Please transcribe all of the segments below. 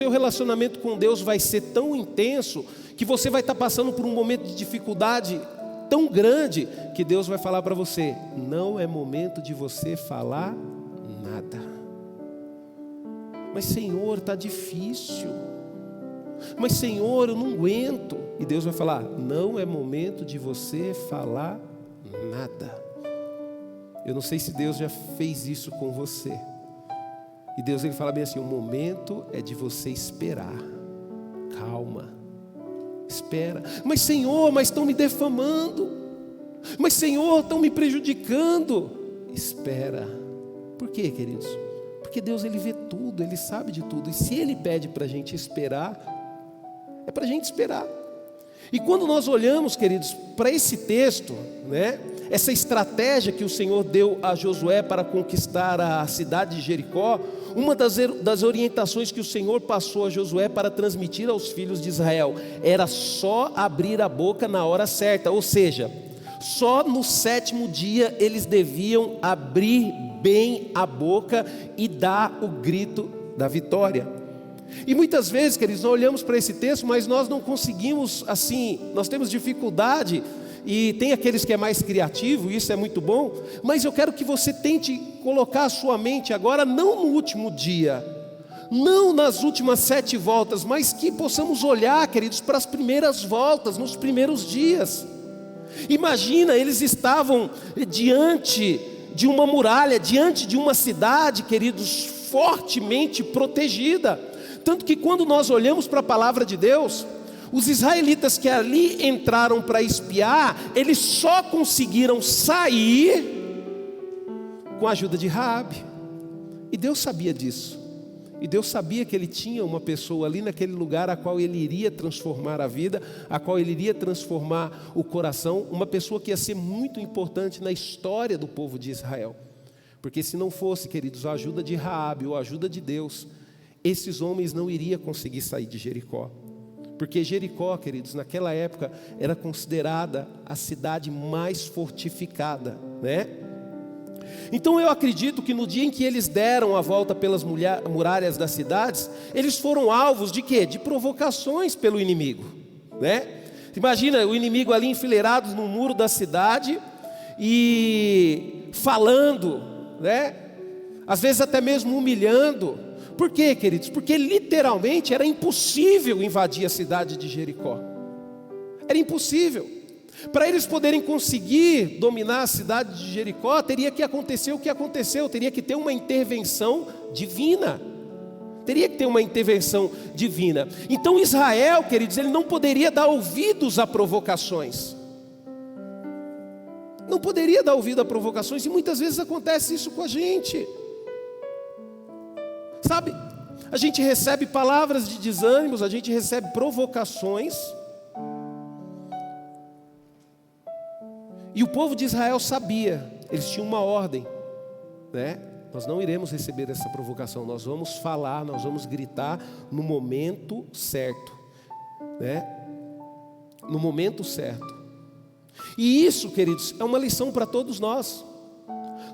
seu relacionamento com Deus vai ser tão intenso que você vai estar passando por um momento de dificuldade tão grande que Deus vai falar para você: não é momento de você falar nada. Mas Senhor, está difícil. Mas Senhor, eu não aguento. E Deus vai falar: não é momento de você falar nada. Eu não sei se Deus já fez isso com você. E Deus, ele fala bem assim: o momento é de você esperar. Calma, espera. Mas Senhor, mas estão me defamando. Mas Senhor, estão me prejudicando. Espera. Por quê, queridos? Porque Deus, ele vê tudo, ele sabe de tudo. E se ele pede para a gente esperar, é para a gente esperar. E quando nós olhamos, queridos, para esse texto, né, essa estratégia que o Senhor deu a Josué para conquistar a cidade de Jericó, uma das orientações que o Senhor passou a Josué para transmitir aos filhos de Israel era só abrir a boca na hora certa. Ou seja, só no 7º dia eles deviam abrir bem a boca e dar o grito da vitória. E muitas vezes, queridos, nós olhamos para esse texto, mas nós não conseguimos, assim, nós temos dificuldade. E tem aqueles que é mais criativo, isso é muito bom. Mas eu quero que você tente colocar a sua mente agora, não no último dia, não nas últimas 7 voltas, mas que possamos olhar, queridos, para as primeiras voltas, nos primeiros dias. Imagina, eles estavam diante de uma muralha, diante de uma cidade, queridos, fortemente protegida. Tanto que quando nós olhamos para a palavra de Deus, os israelitas que ali entraram para espiar, eles só conseguiram sair com a ajuda de Raabe. E Deus sabia disso. E Deus sabia que ele tinha uma pessoa ali naquele lugar a qual ele iria transformar a vida, a qual ele iria transformar o coração, uma pessoa que ia ser muito importante na história do povo de Israel. Porque se não fosse, queridos, a ajuda de Raabe ou a ajuda de Deus, esses homens não iriam conseguir sair de Jericó. Porque Jericó, queridos, naquela época era considerada a cidade mais fortificada, né? Então eu acredito que no dia em que eles deram a volta pelas muralhas das cidades, eles foram alvos de quê? De provocações pelo inimigo, né? Imagina o inimigo ali enfileirado no muro da cidade e falando, né? Às vezes até mesmo humilhando. Por quê, queridos? Porque literalmente era impossível invadir a cidade de Jericó. Era impossível. Para eles poderem conseguir dominar a cidade de Jericó, teria que acontecer o que aconteceu, teria que ter uma intervenção divina. Teria que ter uma intervenção divina. Então Israel, queridos, ele não poderia dar ouvidos a provocações. Não poderia dar ouvido a provocações, e muitas vezes acontece isso com a gente. Sabe, a gente recebe palavras de desânimos, a gente recebe provocações. E o povo de Israel sabia, eles tinham uma ordem, né? Nós não iremos receber essa provocação, nós vamos falar, nós vamos gritar no momento certo, né? No momento certo. E isso, queridos, é uma lição para todos nós.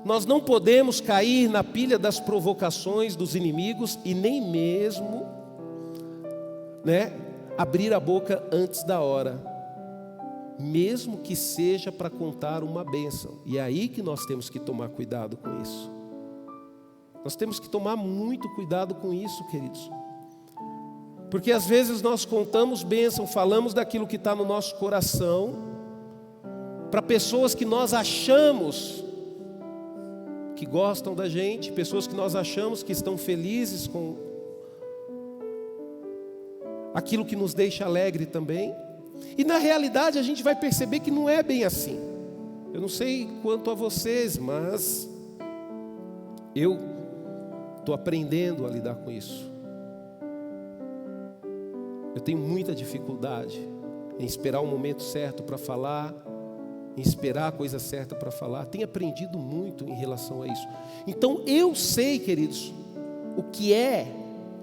Nós não podemos cair na pilha das provocações dos inimigos e nem mesmo, né, abrir a boca antes da hora, mesmo que seja para contar uma bênção. E é aí que nós temos que tomar cuidado com isso. Nós temos que tomar muito cuidado com isso, queridos. Porque às vezes nós contamos bênção, falamos daquilo que está no nosso coração, para pessoas que nós achamos que gostam da gente, pessoas que nós achamos que estão felizes com aquilo que nos deixa alegre também. E na realidade a gente vai perceber que não é bem assim. Eu não sei quanto a vocês, mas eu estou aprendendo a lidar com isso. Eu tenho muita dificuldade em esperar o momento certo para falar, em esperar a coisa certa para falar. Tenho aprendido muito em relação a isso. Então eu sei, queridos, o que é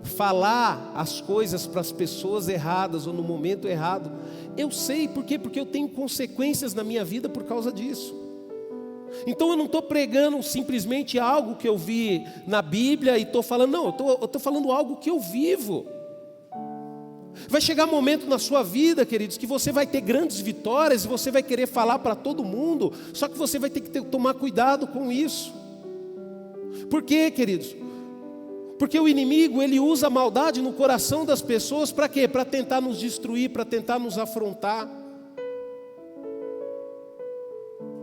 falar as coisas para as pessoas erradas ou no momento errado. Eu sei, por quê? Porque eu tenho consequências na minha vida por causa disso. Então eu não estou pregando simplesmente algo que eu vi na Bíblia e estou falando, não, eu estou falando algo que eu vivo. Vai chegar momento na sua vida, queridos, que você vai ter grandes vitórias e você vai querer falar para todo mundo, só que você vai ter que tomar cuidado com isso. Por quê, queridos? Porque o inimigo, ele usa a maldade no coração das pessoas para quê? Para tentar nos destruir, para tentar nos afrontar.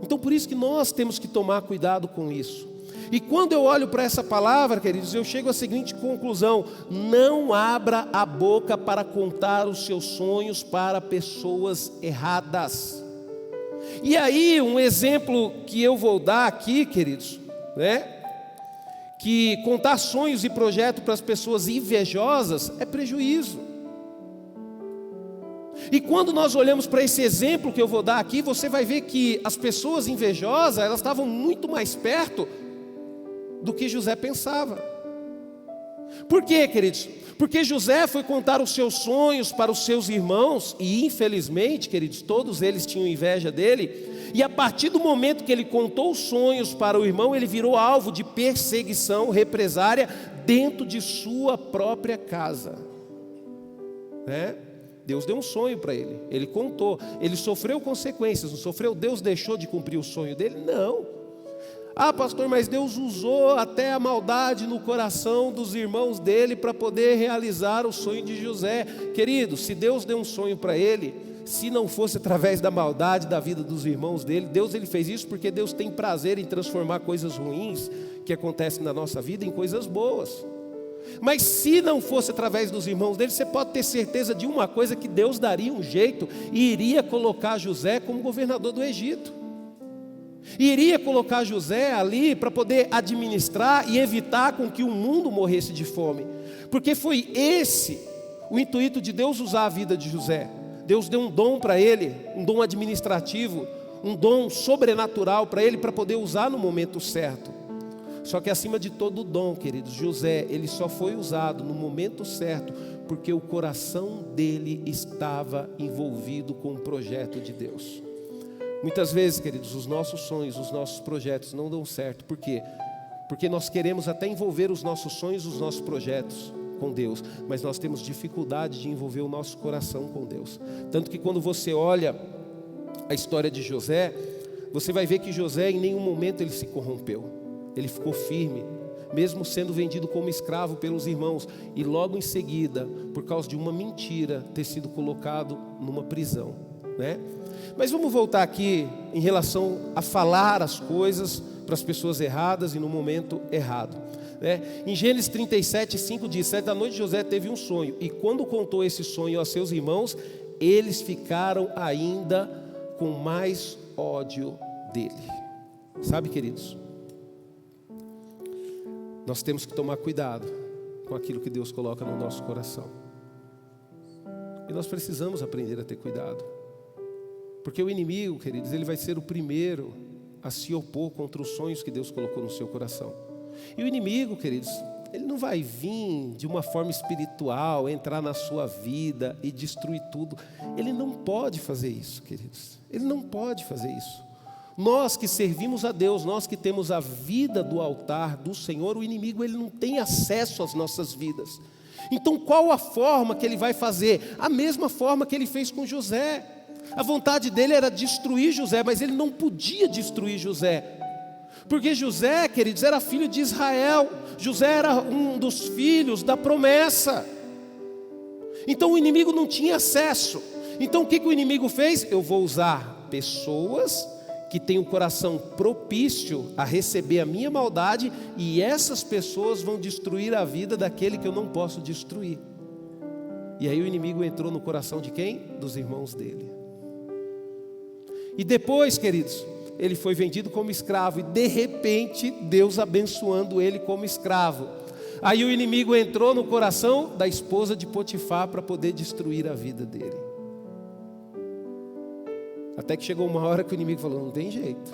Então por isso que nós temos que tomar cuidado com isso. E quando eu olho para essa palavra, queridos, eu chego à seguinte conclusão: não abra a boca para contar os seus sonhos para pessoas erradas. E aí um exemplo que eu vou dar aqui, queridos, que contar sonhos e projetos para as pessoas invejosas é prejuízo. E quando nós olhamos para esse exemplo que eu vou dar aqui, você vai ver que as pessoas invejosas, elas estavam muito mais perto do que José pensava. Por quê, queridos? Porque José foi contar os seus sonhos para os seus irmãos, e infelizmente, queridos, todos eles tinham inveja dele. E a partir do momento que ele contou os sonhos para o irmão, ele virou alvo de perseguição, represária, dentro de sua própria casa. Deus deu um sonho para ele, ele contou, ele sofreu consequências, não sofreu? Deus deixou de cumprir o sonho dele? Não. Ah, pastor, mas Deus usou até a maldade no coração dos irmãos dele para poder realizar o sonho de José. Querido, se Deus deu um sonho para ele, se não fosse através da maldade da vida dos irmãos dele, ele fez isso porque Deus tem prazer em transformar coisas ruins que acontecem na nossa vida em coisas boas. Mas se não fosse através dos irmãos dele, você pode ter certeza de uma coisa, que Deus daria um jeito e iria colocar José como governador do Egito. E iria colocar José ali para poder administrar e evitar com que o mundo morresse de fome. Porque foi esse o intuito de Deus usar a vida de José. Deus deu um dom para ele, um dom administrativo, um dom sobrenatural para ele, para poder usar no momento certo. Só que acima de todo dom, queridos, José, ele só foi usado no momento certo porque o coração dele estava envolvido com o projeto de Deus. Muitas vezes, queridos, os nossos sonhos, os nossos projetos não dão certo. Por quê? Porque nós queremos até envolver os nossos sonhos, os nossos projetos com Deus, mas nós temos dificuldade de envolver o nosso coração com Deus. Tanto que quando você olha a história de José, você vai ver que José em nenhum momento ele se corrompeu. Ele ficou firme, mesmo sendo vendido como escravo pelos irmãos, e logo em seguida, por causa de uma mentira, ter sido colocado numa prisão, Mas vamos voltar aqui em relação a falar as coisas para as pessoas erradas e no momento errado. Em Gênesis 37:5 diz: certa noite José teve um sonho, e quando contou esse sonho a seus irmãos, eles ficaram ainda com mais ódio dele. Sabe, queridos, nós temos que tomar cuidado com aquilo que Deus coloca no nosso coração. E nós precisamos aprender a ter cuidado. Porque o inimigo, queridos, ele vai ser o primeiro a se opor contra os sonhos que Deus colocou no seu coração. E o inimigo, queridos, ele não vai vir de uma forma espiritual, entrar na sua vida e destruir tudo. Ele não pode fazer isso, queridos. Ele não pode fazer isso. Nós que servimos a Deus, nós que temos a vida do altar do Senhor, o inimigo ele não tem acesso às nossas vidas. Então qual a forma que ele vai fazer? A mesma forma que ele fez com José. A vontade dele era destruir José, mas ele não podia destruir José. Porque José, queridos, era filho de Israel. José era um dos filhos da promessa. Então o inimigo não tinha acesso. Então o que o inimigo fez? Eu vou usar pessoas que têm o coração propício a receber a minha maldade, e essas pessoas vão destruir a vida daquele que eu não posso destruir. E aí o inimigo entrou no coração de quem? Dos irmãos dele. E depois, queridos, ele foi vendido como escravo, e de repente Deus abençoando ele como escravo. Aí o inimigo entrou no coração da esposa de Potifar para poder destruir a vida dele. Até que chegou uma hora que o inimigo falou: não tem jeito,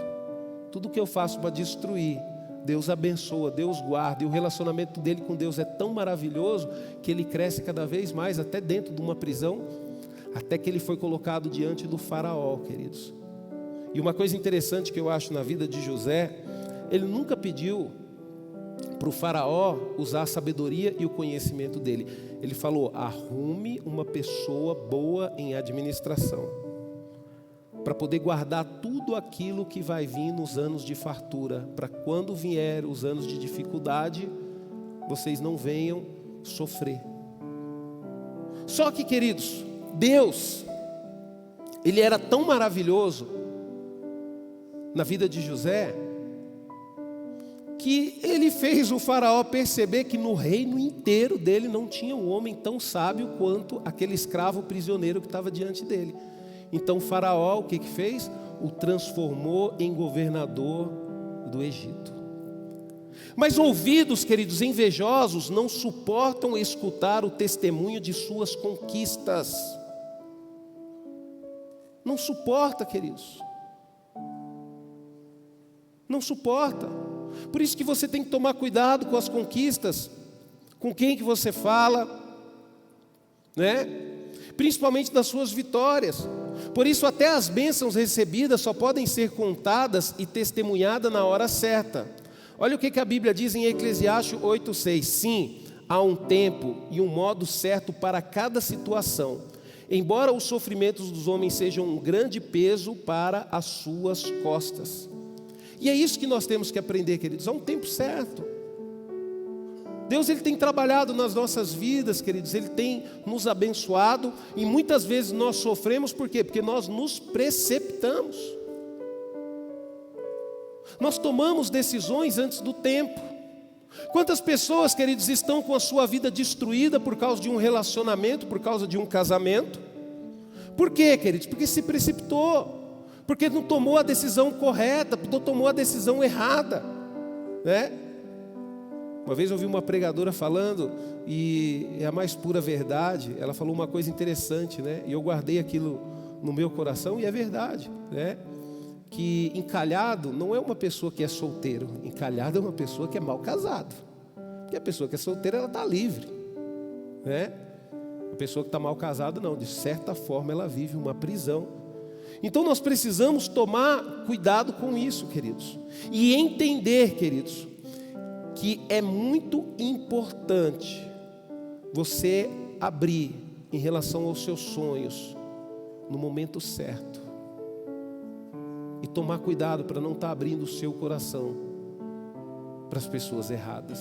tudo que eu faço para destruir, Deus abençoa, Deus guarda. E o relacionamento dele com Deus é tão maravilhoso que ele cresce cada vez mais, até dentro de uma prisão, até que ele foi colocado diante do faraó, queridos. E uma coisa interessante que eu acho na vida de José, ele nunca pediu para o faraó usar a sabedoria e o conhecimento dele. Ele falou: arrume uma pessoa boa em administração, para poder guardar tudo aquilo que vai vir nos anos de fartura, para quando vier os anos de dificuldade, vocês não venham sofrer. Só que, queridos, Deus, Ele era tão maravilhoso na vida de José, que Ele fez o faraó perceber que no reino inteiro dele não tinha um homem tão sábio quanto aquele escravo prisioneiro que estava diante dele. Então o faraó, o que fez? O transformou em governador do Egito. Mas ouvidos, queridos, invejosos não suportam escutar o testemunho de suas conquistas. Não suporta, queridos. Não suporta. Por isso que você tem que tomar cuidado com as conquistas, com quem que você fala, né? Principalmente das suas vitórias. Por isso até as bênçãos recebidas só podem ser contadas e testemunhadas na hora certa. Olha o que a Bíblia diz em Eclesiastes 8:6. Sim, há um tempo e um modo certo para cada situação, embora os sofrimentos dos homens sejam um grande peso para as suas costas. E é isso que nós temos que aprender, queridos, há um tempo certo. Deus, Ele tem trabalhado nas nossas vidas, queridos, Ele tem nos abençoado, e muitas vezes nós sofremos, por quê? Porque nós nos precipitamos. Nós tomamos decisões antes do tempo. Quantas pessoas, queridos, estão com a sua vida destruída por causa de um relacionamento, por causa de um casamento? Por quê, queridos? Porque se precipitou, porque não tomou a decisão correta, não tomou a decisão errada, né? Uma vez eu ouvi uma pregadora falando, e é a mais pura verdade. Ela falou uma coisa interessante, né? E eu guardei aquilo no meu coração, e é verdade, né? Que encalhado não é uma pessoa que é solteiro, encalhado é uma pessoa que é mal casado. Porque a pessoa que é solteira, ela está livre, né? A pessoa que está mal casada não, de certa forma ela vive uma prisão. Então nós precisamos tomar cuidado com isso, queridos, e entender, queridos, que é muito importante você abrir em relação aos seus sonhos no momento certo. E tomar cuidado para não estar abrindo o seu coração para as pessoas erradas.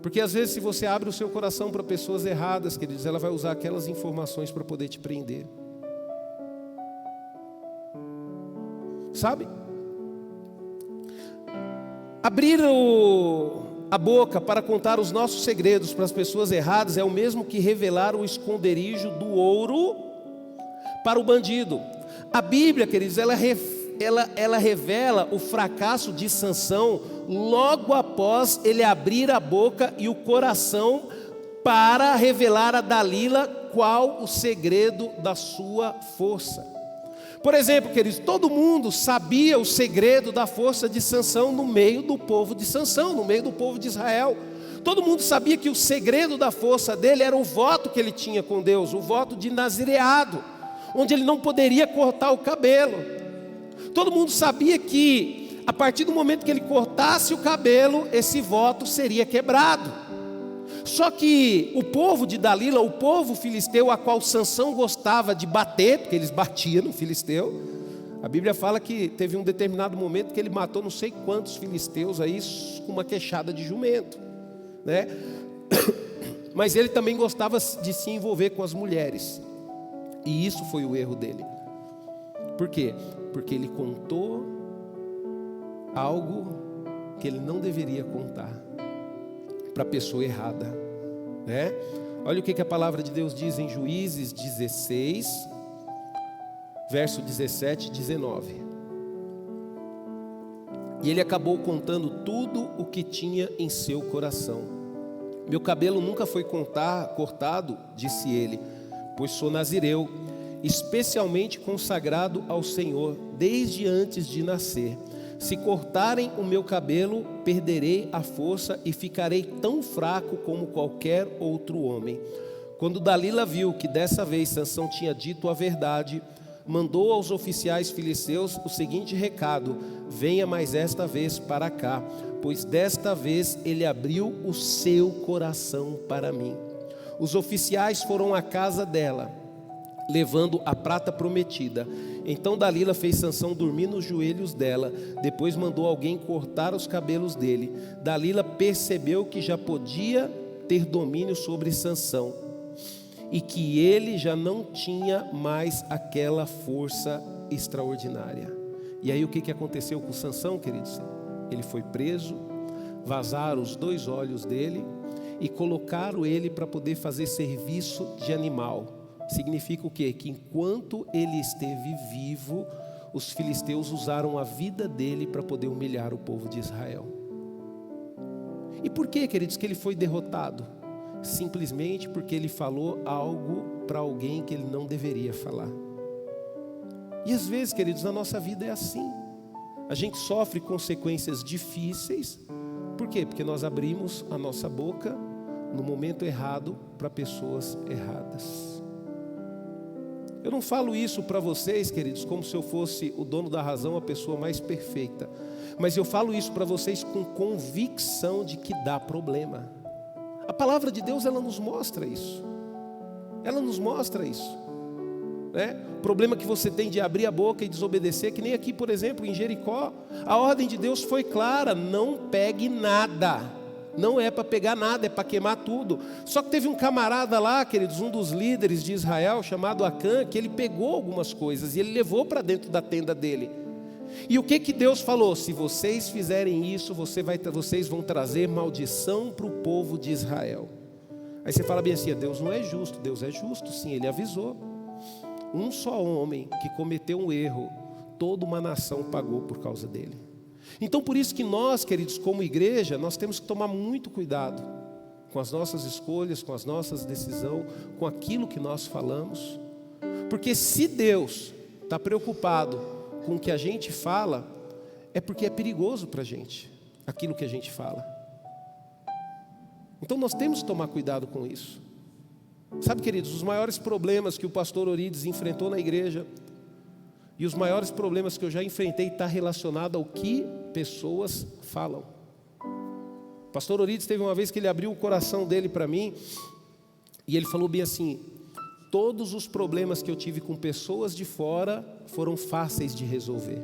Porque às vezes se você abre o seu coração para pessoas erradas, queridos, ela vai usar aquelas informações para poder te prender. Sabe? Abrir a boca para contar os nossos segredos para as pessoas erradas é o mesmo que revelar o esconderijo do ouro para o bandido. A Bíblia, queridos, ela revela o fracasso de Sansão logo após ele abrir a boca e o coração para revelar a Dalila qual o segredo da sua força. Por exemplo, queridos, todo mundo sabia o segredo da força de Sansão no meio do povo de Sansão, no meio do povo de Israel. Todo mundo sabia que o segredo da força dele era o voto que ele tinha com Deus, o voto de nazireado, onde ele não poderia cortar o cabelo. Todo mundo sabia que a partir do momento que ele cortasse o cabelo, esse voto seria quebrado. Só que o povo de Dalila, o povo filisteu, a qual Sansão gostava de bater, porque eles batiam no filisteu. A Bíblia fala que teve um determinado momento que ele matou não sei quantos filisteus aí com uma queixada de jumento, né? Mas ele também gostava de se envolver com as mulheres. E isso foi o erro dele. Por quê? Porque ele contou algo que ele não deveria contar para a pessoa errada, né? Olha o que a palavra de Deus diz em Juízes 16, verso 17 e 19. E ele acabou contando tudo o que tinha em seu coração. Meu cabelo nunca foi cortado, disse ele, pois sou nazireu, especialmente consagrado ao Senhor, desde antes de nascer. Se cortarem o meu cabelo, perderei a força e ficarei tão fraco como qualquer outro homem. Quando Dalila viu que dessa vez Sansão tinha dito a verdade, mandou aos oficiais filisteus o seguinte recado: venha mais esta vez para cá, pois desta vez ele abriu o seu coração para mim. Os oficiais foram à casa dela, levando a prata prometida. Então Dalila fez Sansão dormir nos joelhos dela. Depois mandou alguém cortar os cabelos dele. Dalila percebeu que já podia ter domínio sobre Sansão e que ele já não tinha mais aquela força extraordinária. E aí o que aconteceu com Sansão, queridos? Ele foi preso, vazaram os 2 olhos dele e colocaram ele para poder fazer serviço de animal. Significa o quê? Que enquanto ele esteve vivo, os filisteus usaram a vida dele para poder humilhar o povo de Israel. E por que, queridos, que ele foi derrotado? Simplesmente porque ele falou algo para alguém que ele não deveria falar. E às vezes, queridos, na nossa vida é assim. A gente sofre consequências difíceis. Por quê? Porque nós abrimos a nossa boca no momento errado para pessoas erradas. Eu não falo isso para vocês, queridos, como se eu fosse o dono da razão, a pessoa mais perfeita. Mas eu falo isso para vocês com convicção de que dá problema. A palavra de Deus, ela nos mostra isso. Ela nos mostra isso. O problema que você tem de abrir a boca e desobedecer, que nem aqui, por exemplo, em Jericó, a ordem de Deus foi clara: não pegue nada. Não é para pegar nada, é para queimar tudo. Só que teve um camarada lá, queridos, um dos líderes de Israel, chamado Acã, que ele pegou algumas coisas e ele levou para dentro da tenda dele. E o que Deus falou? Se vocês fizerem isso, vocês vão trazer maldição para o povo de Israel. Aí você fala bem assim: Deus não é justo. Deus é justo, sim, ele avisou. Um só homem que cometeu um erro, toda uma nação pagou por causa dele. Então por isso que nós, queridos, como igreja, nós temos que tomar muito cuidado com as nossas escolhas, com as nossas decisões, com aquilo que nós falamos. Porque se Deus está preocupado com o que a gente fala, é porque é perigoso para a gente, aquilo que a gente fala. Então nós temos que tomar cuidado com isso. Sabe, queridos, os maiores problemas que o pastor Orides enfrentou na igreja, e os maiores problemas que eu já enfrentei, está relacionado ao que pessoas falam. O pastor Orides teve uma vez que ele abriu o coração dele para mim, e ele falou bem assim: todos os problemas que eu tive com pessoas de fora foram fáceis de resolver.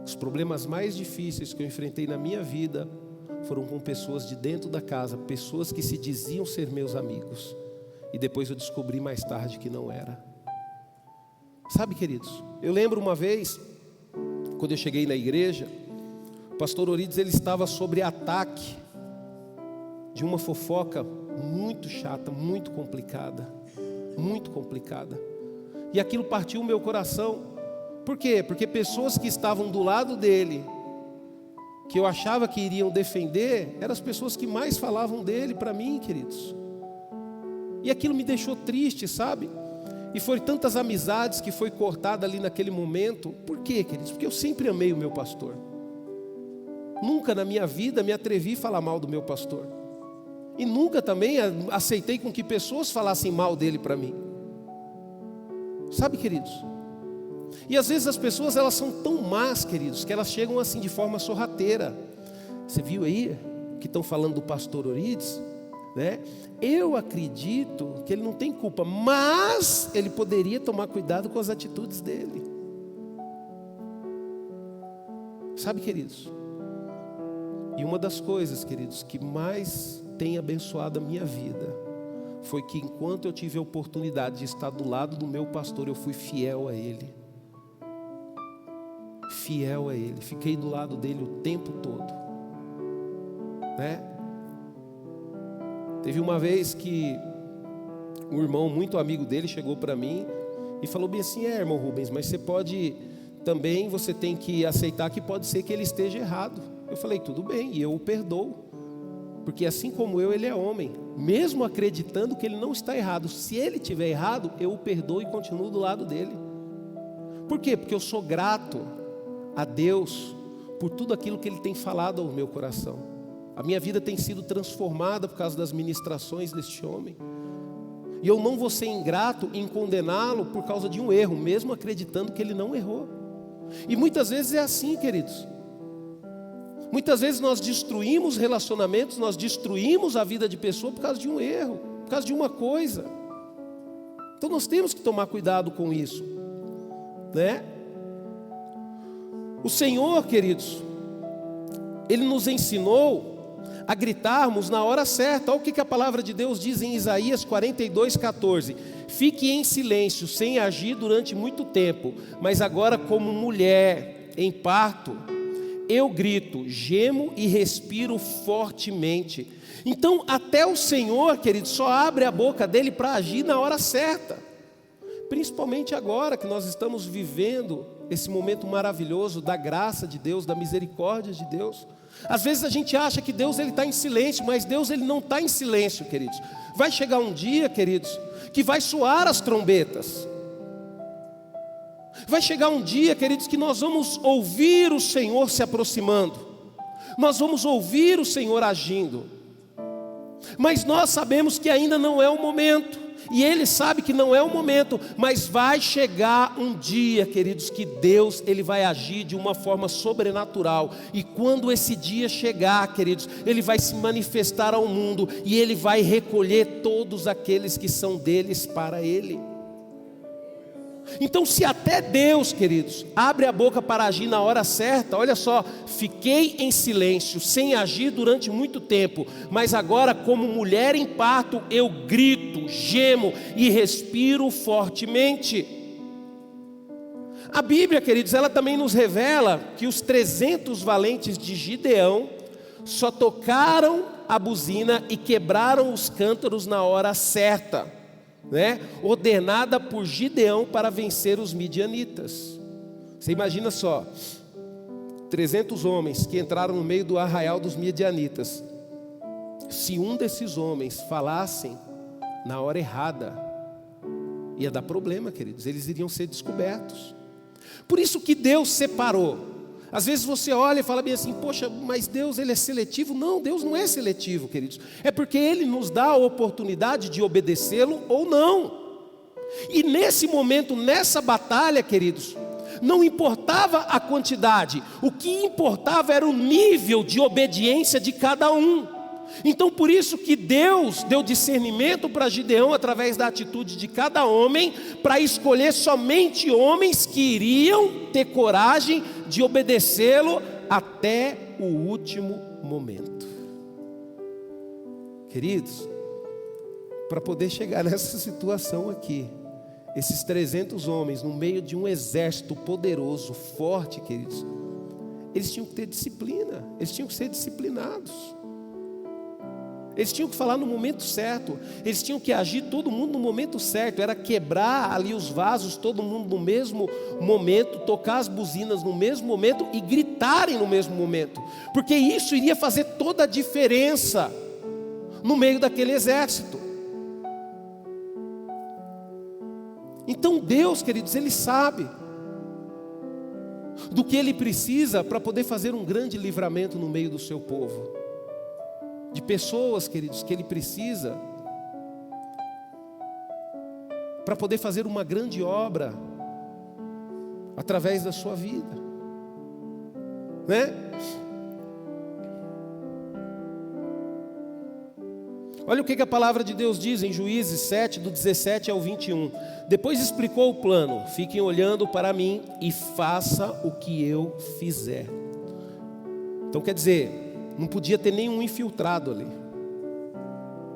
Os problemas mais difíceis que eu enfrentei na minha vida foram com pessoas de dentro da casa, pessoas que se diziam ser meus amigos, e depois eu descobri mais tarde que não era. Sabe, queridos, eu lembro uma vez, quando eu cheguei na igreja, o pastor Orides, ele estava sob ataque de uma fofoca muito chata, muito complicada. E aquilo partiu o meu coração. Por quê? Porque pessoas que estavam do lado dele, que eu achava que iriam defender, eram as pessoas que mais falavam dele para mim, queridos. E aquilo me deixou triste, sabe? E foi tantas amizades que foi cortada ali naquele momento. Por quê, queridos? Porque eu sempre amei o meu pastor. Nunca na minha vida me atrevi a falar mal do meu pastor. E nunca também aceitei com que pessoas falassem mal dele para mim. Sabe, queridos? E às vezes as pessoas, elas são tão más, queridos, que elas chegam assim de forma sorrateira. Você viu aí que estão falando do pastor Orides? Eu acredito que ele não tem culpa, mas ele poderia tomar cuidado com as atitudes dele. Sabe, queridos? E uma das coisas, queridos, que mais tem abençoado a minha vida foi que enquanto eu tive a oportunidade de estar do lado do meu pastor, eu fui fiel a ele. Fiel a ele, fiquei do lado dele o tempo todo, Teve uma vez que um irmão muito amigo dele chegou para mim e falou bem assim: irmão Rubens, mas você tem que aceitar que pode ser que ele esteja errado. Eu falei: tudo bem, e eu o perdoo, porque assim como eu, ele é homem, mesmo acreditando que ele não está errado. Se ele estiver errado, eu o perdoo e continuo do lado dele. Por quê? Porque eu sou grato a Deus por tudo aquilo que ele tem falado ao meu coração. A minha vida tem sido transformada por causa das ministrações deste homem. E eu não vou ser ingrato em condená-lo por causa de um erro, mesmo acreditando que ele não errou. E muitas vezes é assim, queridos. Muitas vezes nós destruímos relacionamentos, nós destruímos a vida de pessoa por causa de um erro, por causa de uma coisa. Então nós temos que tomar cuidado com isso, né? O Senhor, queridos, Ele nos ensinou a gritarmos na hora certa. Olha o que a palavra de Deus diz em Isaías 42:14. Fique em silêncio, sem agir durante muito tempo, mas agora como mulher em parto, eu grito, gemo e respiro fortemente. Então até o Senhor, querido, só abre a boca dele para agir na hora certa. Principalmente agora que nós estamos vivendo esse momento maravilhoso da graça de Deus, da misericórdia de Deus. Às vezes a gente acha que Deus está em silêncio, mas Deus ele não está em silêncio, queridos. Vai chegar um dia, queridos, que vai soar as trombetas. Vai chegar um dia, queridos, que nós vamos ouvir o Senhor se aproximando. Nós vamos ouvir o Senhor agindo. Mas nós sabemos que ainda não é o momento. E Ele sabe que não é o momento. Mas vai chegar um dia, queridos, que Deus Ele vai agir de uma forma sobrenatural. E quando esse dia chegar, queridos, Ele vai se manifestar ao mundo. E Ele vai recolher todos aqueles que são deles para Ele. Então se até Deus, queridos, abre a boca para agir na hora certa, olha só, fiquei em silêncio, sem agir durante muito tempo, mas agora como mulher em parto, eu grito, gemo e respiro fortemente. A Bíblia, queridos, ela também nos revela que os 300 valentes de Gideão só tocaram a buzina e quebraram os cântaros na hora certa, né? Ordenada por Gideão para vencer os midianitas. Você imagina só, 300 homens que entraram no meio do arraial dos midianitas. Se um desses homens falassem na hora errada, ia dar problema, queridos, eles iriam ser descobertos. Por isso que Deus separou. Às vezes você olha e fala bem assim, poxa, mas Deus ele é seletivo. Não, Deus não é seletivo, queridos. É porque Ele nos dá a oportunidade de obedecê-lo ou não. E nesse momento, nessa batalha, queridos, não importava a quantidade. O que importava era o nível de obediência de cada um. Então por isso que Deus deu discernimento para Gideão através da atitude de cada homem, para escolher somente homens que iriam ter coragem de obedecê-lo até o último momento. Queridos, para poder chegar nessa situação aqui, esses 300 homens no meio de um exército poderoso, forte, queridos, eles tinham que ter disciplina, eles tinham que ser disciplinados. Eles tinham que falar no momento certo. Eles tinham que agir todo mundo no momento certo. Era quebrar ali os vasos, todo mundo no mesmo momento, tocar as buzinas no mesmo momento e gritarem no mesmo momento, porque isso iria fazer toda a diferença no meio daquele exército. Então Deus, queridos, Ele sabe do que Ele precisa para poder fazer um grande livramento no meio do seu povo. De pessoas, queridos, que Ele precisa para poder fazer uma grande obra através da sua vida, né? Olha o que a palavra de Deus diz em Juízes 7, do 17 ao 21. Depois explicou o plano: fiquem olhando para mim e faça o que eu fizer. Então quer dizer, não podia ter nenhum infiltrado ali.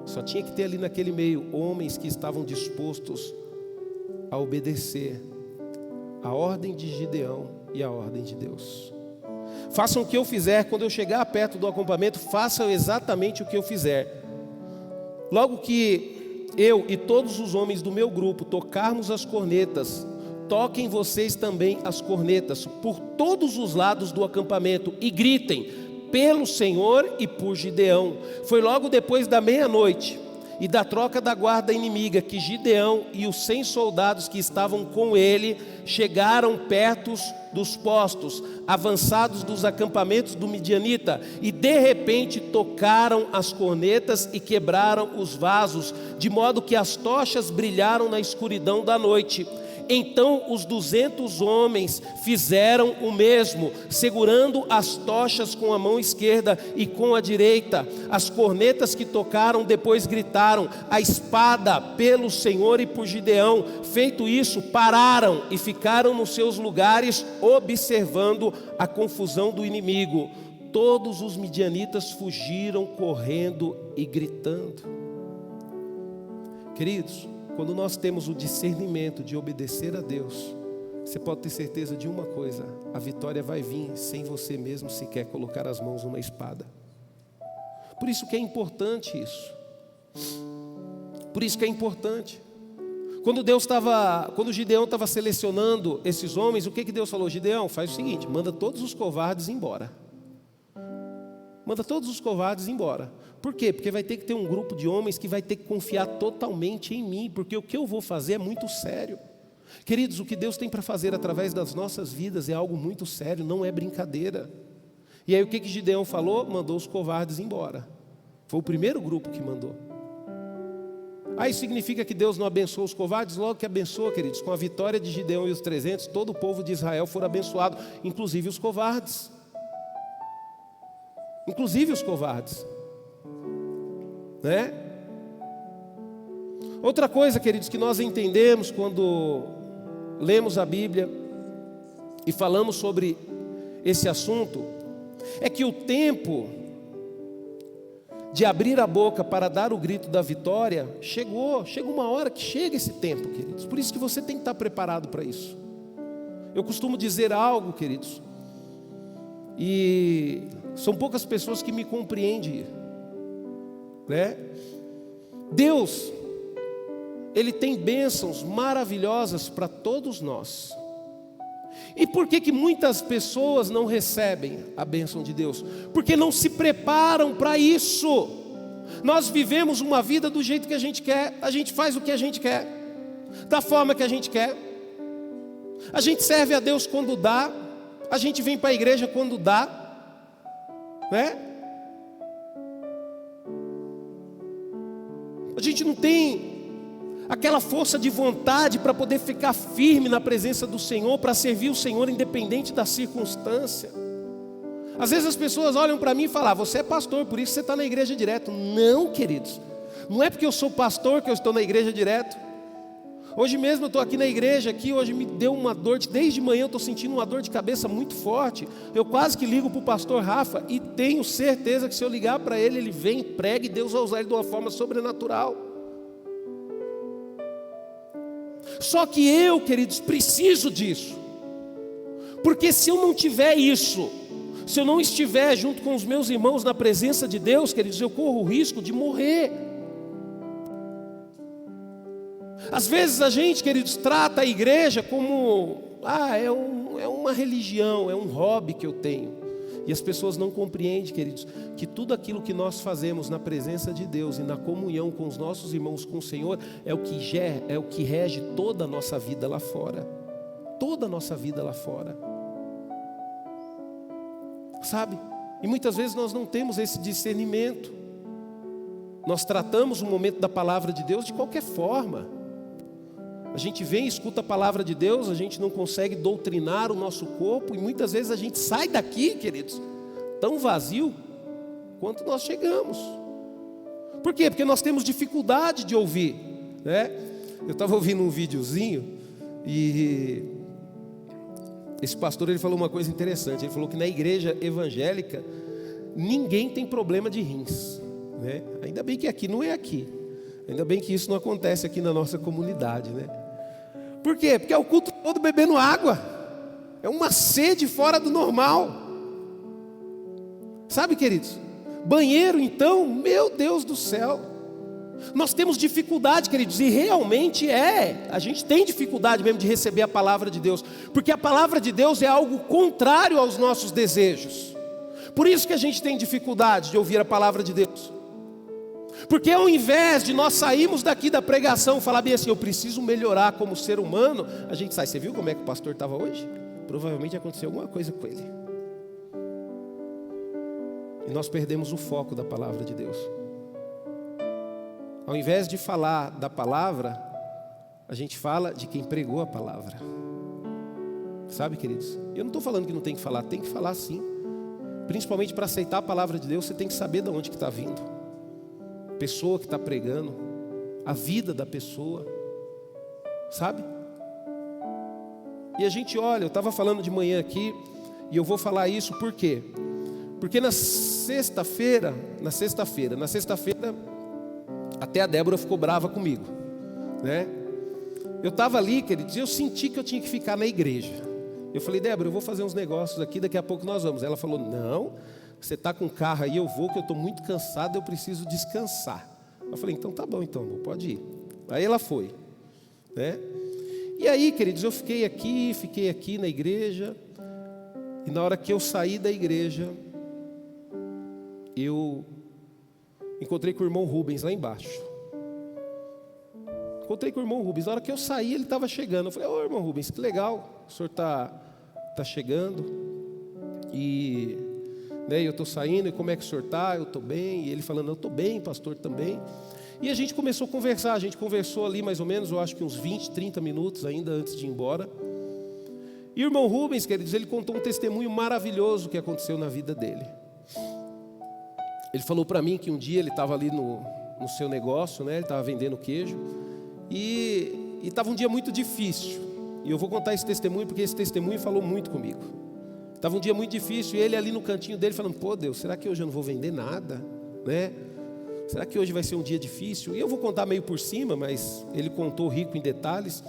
Só tinha que ter ali naquele meio homens que estavam dispostos a obedecer a ordem de Gideão e a ordem de Deus. Façam o que eu fizer. Quando eu chegar perto do acampamento, façam exatamente o que eu fizer. Logo que eu e todos os homens do meu grupo tocarmos as cornetas, toquem vocês também as cornetas por todos os lados do acampamento e gritem: pelo Senhor e por Gideão. Foi logo depois da meia-noite e da troca da guarda inimiga que Gideão e os 100 soldados que estavam com ele chegaram perto dos postos avançados dos acampamentos do midianita, e de repente tocaram as cornetas e quebraram os vasos, de modo que as tochas brilharam na escuridão da noite. Então os 200 homens fizeram o mesmo, segurando as tochas com a mão esquerda e com a direita. As cornetas que tocaram depois gritaram: a espada pelo Senhor e por Gideão. Feito isso, pararam e ficaram nos seus lugares, observando a confusão do inimigo. Todos os midianitas fugiram correndo e gritando. Queridos, quando nós temos o discernimento de obedecer a Deus, você pode ter certeza de uma coisa: a vitória vai vir sem você mesmo sequer colocar as mãos numa espada. Por isso que é importante isso. Por isso que é importante. Quando Gideão estava selecionando esses homens, o que Deus falou? Gideão, faz o seguinte: manda todos os covardes embora. Manda todos os covardes embora. Por quê? Porque vai ter que ter um grupo de homens que vai ter que confiar totalmente em mim, porque o que eu vou fazer é muito sério. Queridos, o que Deus tem para fazer através das nossas vidas é algo muito sério, não é brincadeira. E aí o que Gideão falou? Mandou os covardes embora. Foi o primeiro grupo que mandou. Aí significa que Deus não abençoou os covardes? Logo que abençoa, queridos. Com a vitória de Gideão e os 300, todo o povo de Israel foi abençoado, inclusive os covardes. Inclusive os covardes, né? Outra coisa, queridos, que nós entendemos quando lemos a Bíblia e falamos sobre esse assunto, é que o tempo de abrir a boca para dar o grito da vitória chega uma hora que chega esse tempo, queridos. Por isso que você tem que estar preparado para isso. Eu costumo dizer algo, queridos, e são poucas pessoas que me compreendem, né? Deus, Ele tem bênçãos maravilhosas para todos nós. E por que muitas pessoas não recebem a bênção de Deus? Porque não se preparam para isso. Nós vivemos uma vida do jeito que a gente quer, a gente faz o que a gente quer, da forma que a gente quer. A gente serve a Deus quando dá, a gente vem para a igreja quando dá, né? A gente não tem aquela força de vontade para poder ficar firme na presença do Senhor, para servir o Senhor independente da circunstância. Às vezes as pessoas olham para mim e falam: você é pastor, por isso você está na igreja direto. Não, queridos, não é porque eu sou pastor que eu estou na igreja direto. Hoje mesmo eu estou aqui na igreja, hoje me deu uma dor, desde manhã eu estou sentindo uma dor de cabeça muito forte. Eu quase que ligo para o pastor Rafa e tenho certeza que se eu ligar para ele, ele vem, prega e Deus vai usar ele de uma forma sobrenatural. Só que eu, queridos, preciso disso, porque se eu não tiver isso, se eu não estiver junto com os meus irmãos na presença de Deus, queridos, eu corro o risco de morrer. Às vezes a gente, queridos, trata a igreja como é uma religião, é um hobby que eu tenho. E as pessoas não compreendem, queridos, que tudo aquilo que nós fazemos na presença de Deus e na comunhão com os nossos irmãos, com o Senhor, é o que rege toda a nossa vida lá fora. Toda a nossa vida lá fora. Sabe? E muitas vezes nós não temos esse discernimento. Nós tratamos o momento da palavra de Deus de qualquer forma. A gente vem e escuta a palavra de Deus, a gente não consegue doutrinar o nosso corpo, e muitas vezes a gente sai daqui, queridos, tão vazio quanto nós chegamos. Por quê? Porque nós temos dificuldade de ouvir, né? Eu estava ouvindo um videozinho e esse pastor, ele falou uma coisa interessante. Ele falou que na igreja evangélica ninguém tem problema de rins, né? Ainda bem que aqui não é aqui. Ainda bem que isso não acontece aqui na nossa comunidade, né? Por quê? Porque é o culto todo bebendo água. É uma sede fora do normal. Sabe, queridos? Banheiro, então, meu Deus do céu. Nós temos dificuldade, queridos, e realmente a gente tem dificuldade mesmo de receber a palavra de Deus, porque a palavra de Deus é algo contrário aos nossos desejos. Por isso que a gente tem dificuldade de ouvir a palavra de Deus. Porque ao invés de nós sairmos daqui da pregação, falar bem assim, eu preciso melhorar como ser humano, a gente sai. Você viu como é que o pastor estava hoje? Provavelmente aconteceu alguma coisa com ele. E nós perdemos o foco da palavra de Deus. Ao invés de falar da palavra, a gente fala de quem pregou a palavra. Sabe, queridos? Eu não estou falando que não tem que falar sim. Principalmente para aceitar a palavra de Deus, você tem que saber de onde que está vindo. Pessoa que está pregando, a vida da pessoa, sabe? E a gente olha, eu estava falando de manhã aqui, e eu vou falar isso por quê? Porque na sexta-feira, até a Débora ficou brava comigo, né? Eu estava ali, queridos, e eu senti que eu tinha que ficar na igreja. Eu falei, Débora, eu vou fazer uns negócios aqui, daqui a pouco nós vamos. Ela falou, não, você está com carro aí, eu vou, que eu estou muito cansado, eu preciso descansar. Eu falei, então tá bom, então, amor, pode ir. Aí ela foi, né? E aí, queridos, eu fiquei aqui na igreja, e na hora que eu saí da igreja, eu encontrei com o irmão Rubens lá embaixo. Na hora que eu saí, ele estava chegando. Eu falei, ô irmão Rubens, que legal, o senhor está chegando, e né, eu estou saindo, e como é que o senhor está? Eu estou bem. E ele falando, eu estou bem, pastor, também. E a gente começou a conversar, a gente conversou ali mais ou menos, eu acho que uns 20, 30 minutos ainda antes de ir embora. E o irmão Rubens, queridos, ele contou um testemunho maravilhoso que aconteceu na vida dele. Ele falou para mim que um dia ele estava ali no seu negócio, né, ele estava vendendo queijo, e estava um dia muito difícil. E eu vou contar esse testemunho porque esse testemunho falou muito comigo. Estava um dia muito difícil, e ele ali no cantinho dele falando, pô Deus, será que hoje eu não vou vender nada, né? Será que hoje vai ser um dia difícil? E eu vou contar meio por cima, mas ele contou rico em detalhes.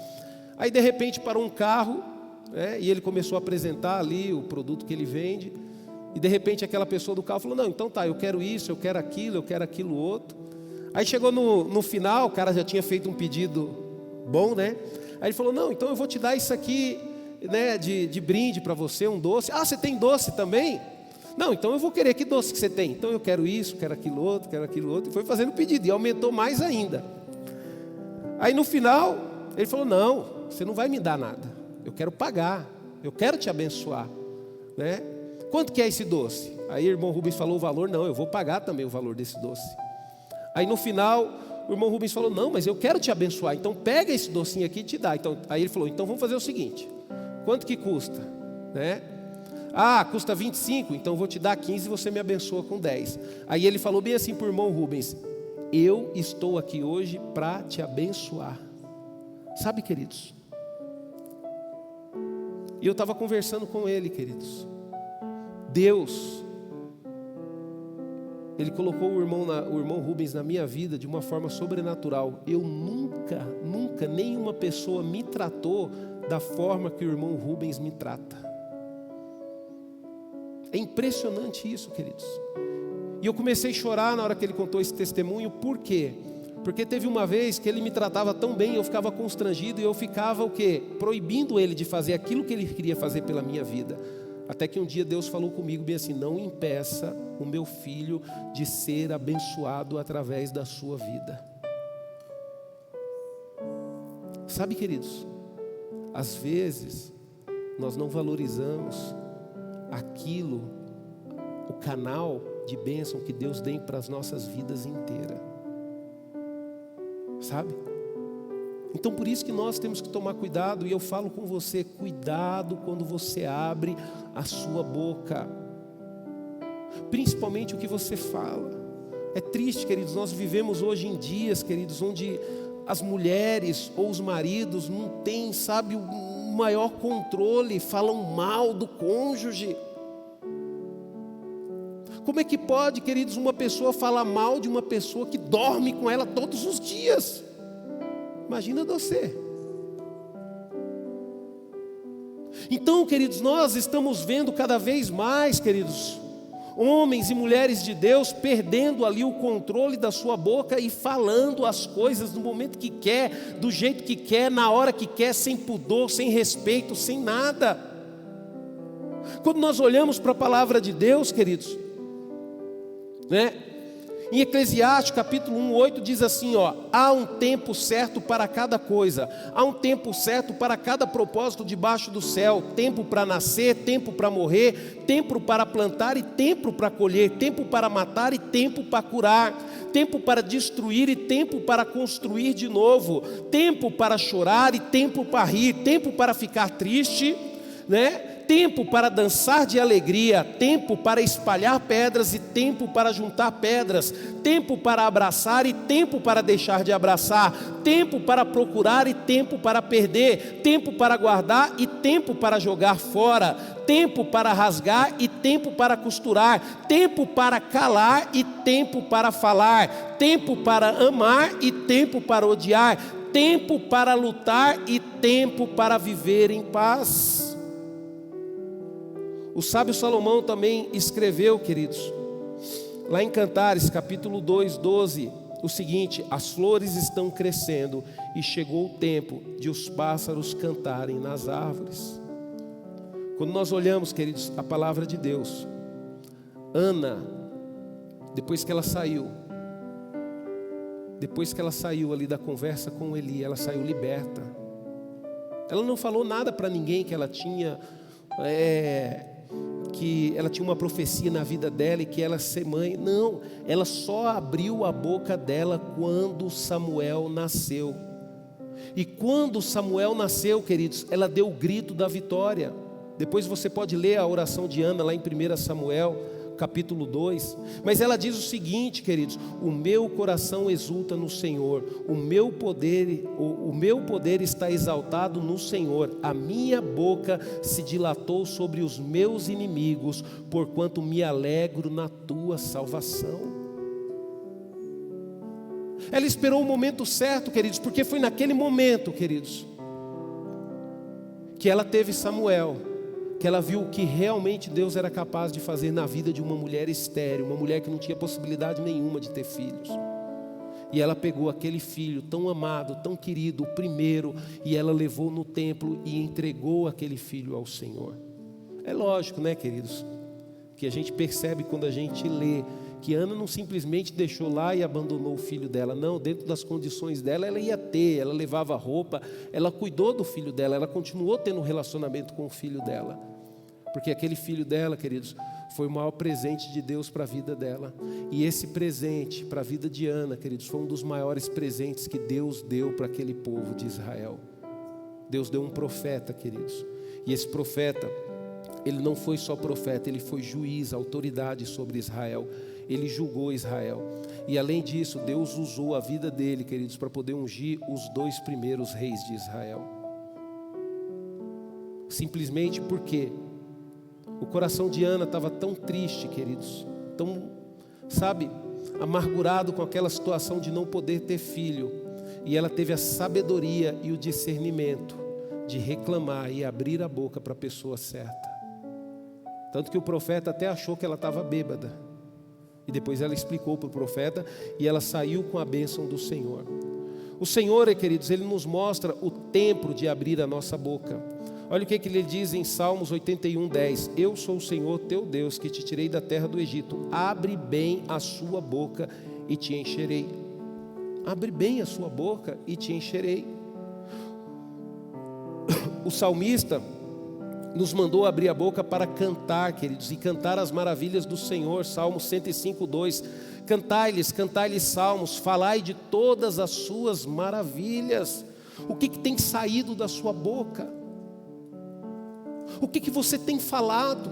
Aí de repente parou um carro, né, e ele começou a apresentar ali o produto que ele vende. E de repente aquela pessoa do carro falou, não, então tá, eu quero isso, eu quero aquilo outro. Aí chegou no final, o cara já tinha feito um pedido bom, né? Aí ele falou, não, então eu vou te dar isso aqui, né, de brinde para você, um doce. Ah, você tem doce também? Não, então eu vou querer, que doce que você tem? Então eu quero isso, quero aquilo outro. E foi fazendo pedido, e aumentou mais ainda. Aí no final, ele falou, não, você não vai me dar nada. Eu quero pagar, eu quero te abençoar, né? Quanto que é esse doce? Aí o irmão Rubens falou o valor, não, eu vou pagar também o valor desse doce. Aí no final, o irmão Rubens falou, não, mas eu quero te abençoar, então pega esse docinho aqui e te dá. Então, aí ele falou, então vamos fazer o seguinte, quanto que custa? Né? Ah, custa 25, então eu vou te dar 15 e você me abençoa com 10. Aí ele falou bem assim para o irmão Rubens, eu estou aqui hoje para te abençoar. Sabe, queridos? E eu estava conversando com ele, queridos. Deus, Ele colocou o irmão Rubens na minha vida de uma forma sobrenatural. Eu nunca, nenhuma pessoa me tratou da forma que o irmão Rubens me trata. É impressionante isso, queridos. E eu comecei a chorar na hora que ele contou esse testemunho. Por quê? Porque teve uma vez que ele me tratava tão bem, eu ficava constrangido e eu ficava o quê? Proibindo ele de fazer aquilo que ele queria fazer pela minha vida. Até que um dia Deus falou comigo bem assim, não impeça o meu filho de ser abençoado através da sua vida. Sabe, queridos, às vezes nós não valorizamos aquilo, o canal de bênção que Deus tem para as nossas vidas inteiras. Sabe? Então por isso que nós temos que tomar cuidado, e eu falo com você, cuidado quando você abre a sua boca, principalmente o que você fala. É triste, queridos, nós vivemos hoje em dias, queridos, onde as mulheres ou os maridos não têm, sabe, o maior controle, falam mal do cônjuge. Como é que pode, queridos, uma pessoa falar mal de uma pessoa que dorme com ela todos os dias? Imagina você. Então, queridos, nós estamos vendo cada vez mais, queridos, homens e mulheres de Deus perdendo ali o controle da sua boca e falando as coisas no momento que quer, do jeito que quer, na hora que quer, sem pudor, sem respeito, sem nada. Quando nós olhamos para a palavra de Deus, queridos, né? Em Eclesiastes capítulo 1:8 diz assim, há um tempo certo para cada coisa, há um tempo certo para cada propósito debaixo do céu, tempo para nascer, tempo para morrer, tempo para plantar e tempo para colher, tempo para matar e tempo para curar, tempo para destruir e tempo para construir de novo, tempo para chorar e tempo para rir, tempo para ficar triste, né? Tempo para dançar de alegria, tempo para espalhar pedras e tempo para juntar pedras, tempo para abraçar e tempo para deixar de abraçar, tempo para procurar e tempo para perder, tempo para guardar e tempo para jogar fora, tempo para rasgar e tempo para costurar, tempo para calar e tempo para falar, tempo para amar e tempo para odiar, tempo para lutar e tempo para viver em paz. O sábio Salomão também escreveu, queridos, lá em Cantares, capítulo 2:12, o seguinte: as flores estão crescendo e chegou o tempo de os pássaros cantarem nas árvores. Quando nós olhamos, queridos, a palavra de Deus, Ana, depois que ela saiu ali da conversa com Eli, ela saiu liberta. Ela não falou nada para ninguém que ela tinha uma profecia na vida dela e que ela ia ser mãe. Não, ela só abriu a boca dela quando Samuel nasceu. E quando Samuel nasceu, queridos, ela deu o grito da vitória. Depois você pode ler a oração de Ana lá em 1 Samuel, capítulo 2, mas ela diz o seguinte, queridos: o meu coração exulta no Senhor, o meu poder está exaltado no Senhor, a minha boca se dilatou sobre os meus inimigos, porquanto me alegro na tua salvação. Ela esperou o momento certo, queridos, porque foi naquele momento, queridos, que ela teve Samuel, que ela viu o que realmente Deus era capaz de fazer na vida de uma mulher estéril, uma mulher que não tinha possibilidade nenhuma de ter filhos. E ela pegou aquele filho tão amado, tão querido, o primeiro, e ela levou no templo e entregou aquele filho ao Senhor. É lógico, né, queridos, que a gente percebe quando a gente lê que Ana não simplesmente deixou lá e abandonou o filho dela. Não, dentro das condições dela, ela ia ter, ela levava roupa, ela cuidou do filho dela, ela continuou tendo um relacionamento com o filho dela. Porque aquele filho dela, queridos, foi o maior presente de Deus para a vida dela. E esse presente para a vida de Ana, queridos, foi um dos maiores presentes que Deus deu para aquele povo de Israel. Deus deu um profeta, queridos. E esse profeta, ele não foi só profeta, ele foi juiz, autoridade sobre Israel. Ele julgou Israel. E além disso, Deus usou a vida dele, queridos, para poder ungir os 2 primeiros reis de Israel. Simplesmente porque o coração de Ana estava tão triste, queridos, tão, amargurado com aquela situação de não poder ter filho. E ela teve a sabedoria e o discernimento de reclamar e abrir a boca para a pessoa certa. Tanto que o profeta até achou que ela estava bêbada. E depois ela explicou para o profeta e ela saiu com a bênção do Senhor. O Senhor, queridos, Ele nos mostra o tempo de abrir a nossa boca. Olha o que Ele diz em Salmos 81:10. Eu sou o Senhor teu Deus que te tirei da terra do Egito. Abre bem a sua boca e te encherei. Abre bem a sua boca e te encherei. O salmista nos mandou abrir a boca para cantar, queridos, e cantar as maravilhas do Senhor. Salmo 105:2. Cantai-lhes salmos, falai de todas as suas maravilhas. O que tem saído da sua boca? O que você tem falado?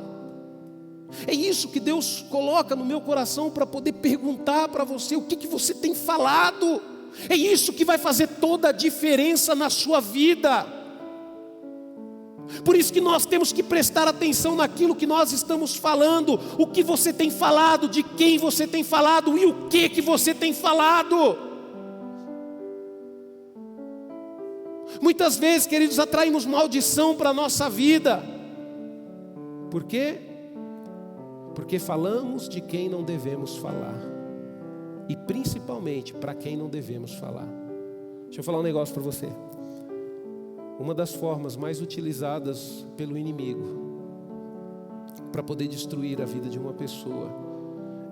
É isso que Deus coloca no meu coração para poder perguntar para você: o que você tem falado? É isso que vai fazer toda a diferença na sua vida. Por isso que nós temos que prestar atenção naquilo que nós estamos falando. O que você tem falado, de quem você tem falado e o que você tem falado. Muitas vezes, queridos, atraímos maldição para a nossa vida. Por quê? Porque falamos de quem não devemos falar. E principalmente para quem não devemos falar. Deixa eu falar um negócio para você. Uma das formas mais utilizadas pelo inimigo para poder destruir a vida de uma pessoa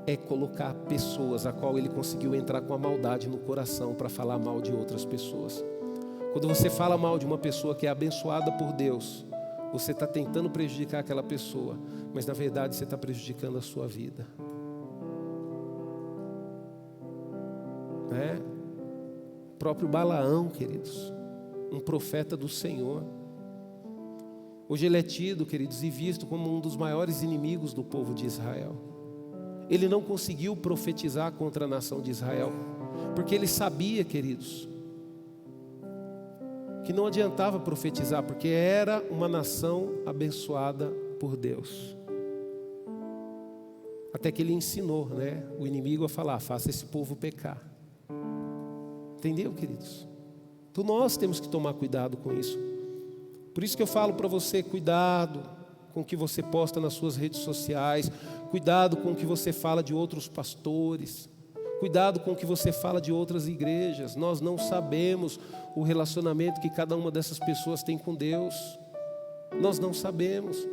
é colocar pessoas a qual ele conseguiu entrar com a maldade no coração para falar mal de outras pessoas. Quando você fala mal de uma pessoa que é abençoada por Deus, você está tentando prejudicar aquela pessoa, mas na verdade você está prejudicando a sua vida. O próprio Balaão, queridos, um profeta do Senhor. Hoje ele é tido, queridos, e visto como um dos maiores inimigos do povo de Israel. Ele não conseguiu profetizar contra a nação de Israel, porque ele sabia, queridos, que não adiantava profetizar, porque era uma nação abençoada por Deus. Até que ele ensinou, o inimigo a falar: faça esse povo pecar. Entendeu, queridos? Então nós temos que tomar cuidado com isso. Por isso que eu falo para você: cuidado com o que você posta nas suas redes sociais, cuidado com o que você fala de outros pastores, cuidado com o que você fala de outras igrejas. Nós não sabemos o relacionamento que cada uma dessas pessoas tem com Deus. Nós não sabemos.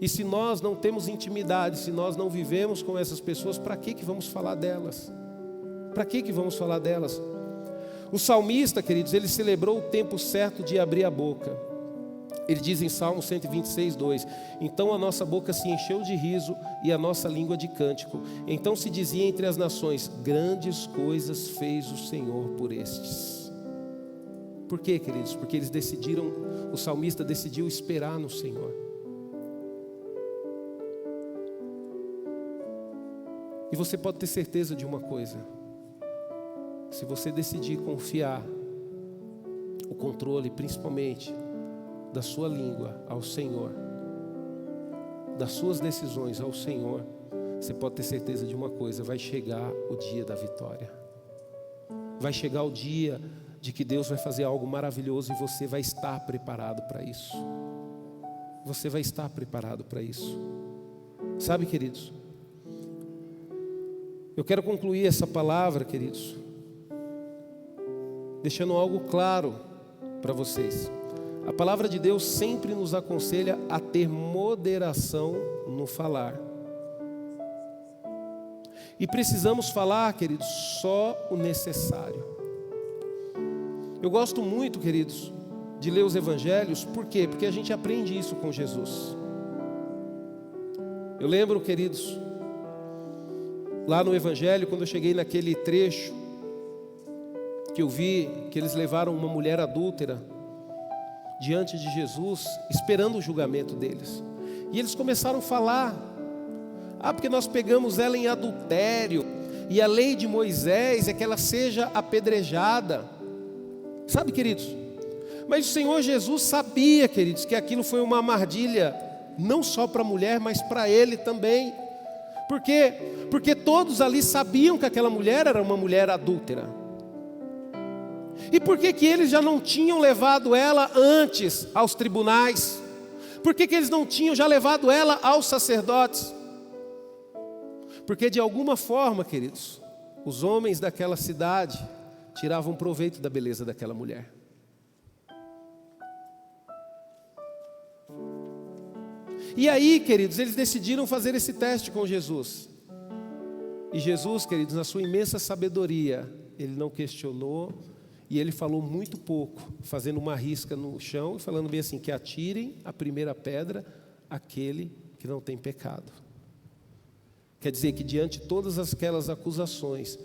E se nós não temos intimidade, se nós não vivemos com essas pessoas, para que vamos falar delas? Para que vamos falar delas? O salmista, queridos, ele celebrou o tempo certo de abrir a boca. Ele diz em Salmo 126, 2: então a nossa boca se encheu de riso e a nossa língua de cântico. Então se dizia entre as nações: grandes coisas fez o Senhor por estes. Por quê, queridos? Porque eles decidiram, o salmista decidiu esperar no Senhor. E você pode ter certeza de uma coisa: se você decidir confiar o controle, principalmente da sua língua ao Senhor, das suas decisões ao Senhor, você pode ter certeza de uma coisa: vai chegar o dia da vitória. Vai chegar o dia de que Deus vai fazer algo maravilhoso e você vai estar preparado para isso. Você vai estar preparado para isso. Sabe, queridos, eu quero concluir essa palavra, queridos, deixando algo claro para vocês. A palavra de Deus sempre nos aconselha a ter moderação no falar. E precisamos falar, queridos, só o necessário. Eu gosto muito, queridos, de ler os evangelhos. Por quê? Porque a gente aprende isso com Jesus. Eu lembro, queridos, lá no evangelho, quando eu cheguei naquele trecho que eu vi que eles levaram uma mulher adúltera diante de Jesus, esperando o julgamento deles. E eles começaram a falar: porque nós pegamos ela em adultério, e a lei de Moisés é que ela seja apedrejada. Sabe, queridos, mas o Senhor Jesus sabia, queridos, que aquilo foi uma armadilha, não só para a mulher, mas para ele também. Por quê? Porque todos ali sabiam que aquela mulher era uma mulher adúltera. E por que eles já não tinham levado ela antes aos tribunais? Por que eles não tinham já levado ela aos sacerdotes? Porque de alguma forma, queridos, os homens daquela cidade tiravam proveito da beleza daquela mulher. E aí, queridos, eles decidiram fazer esse teste com Jesus. E Jesus, queridos, na sua imensa sabedoria, ele não questionou. E ele falou muito pouco, fazendo uma risca no chão e falando bem assim: que atirem a primeira pedra aquele que não tem pecado. Quer dizer que diante de todas aquelas acusações,